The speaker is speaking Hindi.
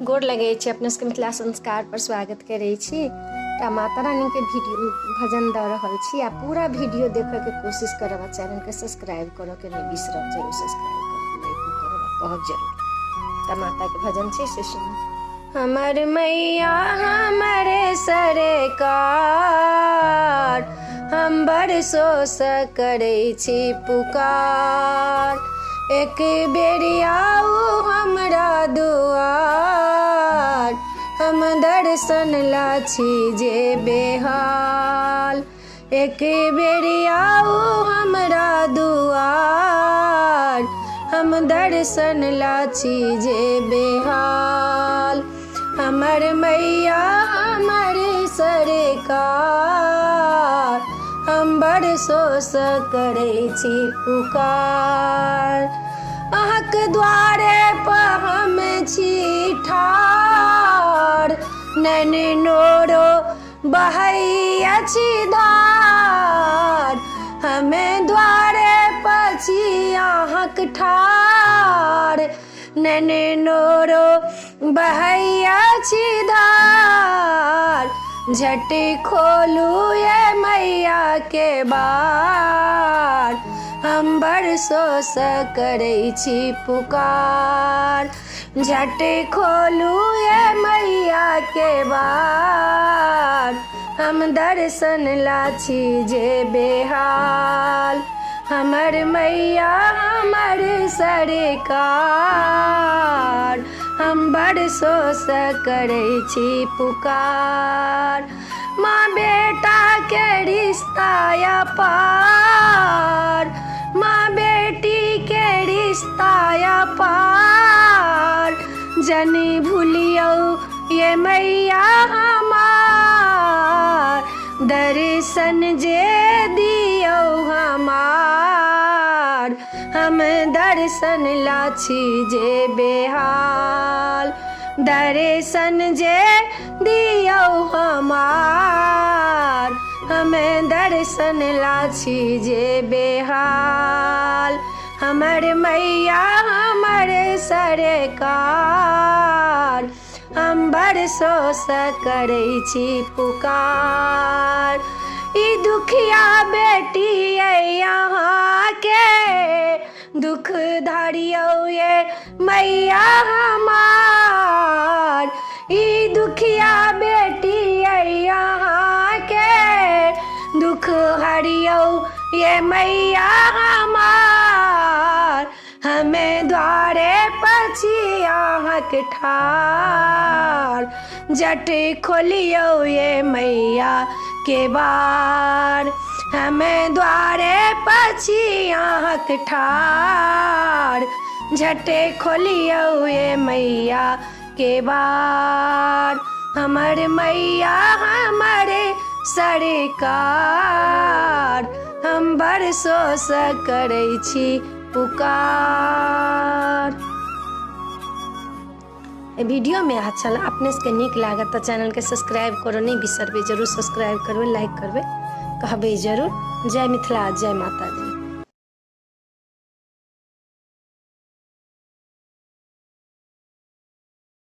गोड़ लगे अपने सबके मिथिला संस्कार पर स्वागत करे छी। माता रानी के वीडियो भजन द रहल छी आ पूरा वीडियो देखे के कोशिश करब। चैनल के सब्सक्राइब करो के नहीं बिसरब, जरूर सब्सक्राइब करो, लाइक करो, कहब जरूर। माता के भजन छे से सुनो। हमर मैया हमरे सरकार, हम बरसों से करे छी पुकार। एक बेरी आऊ हमरा दुआर, हम दर्शन लाछी जे बेहाल। एक बेरी आऊ हमरा दुआर, हम दर्शन लाछी जे बेहाल। हमर मैया हमर सरकार, हम बरसों से करे छी पुकार। अहक द्वारे पर हम छी ठाड़, नैन नोरो बहैया छी धार। हमें द्वारे पर छी अहक ठाड़, नैन नोरो बहैया छी धार। झट खोलू ये मैया के बार, हम बरसों से करे छी पुकार। झट खोलू ये मैया के बार, हम दर्शन लाछी जे बेहाल। हमर मैया हमर सरकार, हम बरसों से करे छी पुकार। माँ बेटा के रिश्ता या पार, माँ बेटी के रिश्ता या पार। जनी भूलियो ये मैया हमार, दर्शन जे दियो हमार। हम दर्शन लाछी जे बेहाल, दर्शन जे दियो हमार। हमें दर्शन लाछी जे बेहाल। हमर मैया हमर सरकार, हम बरसों से करे छी पुकार। ई दुखिया बेटी यहाँ के, दुख धारियो ये मैया हमार। ई दुखिया बेटी यहाँ के, दुख हरियो ये मैया हमार। हमें द्वारे पछी आहक ठार, जट खोलियो ये मैया के बार। हमें द्वारे पछी आहक ठार, झटे खोलियो ये मैया के बार। हमर मैया हमरे सरकार, हम बरसों से करे छी पुकार। वीडियो में अच्छा अपने से निक लागत तो चैनल के सब्सक्राइब करो नहीं बिसरबे, जरूर सब्सक्राइब करबे, लाइक करबे, कहबे जरूर। जय मिथिला, जय माता दी।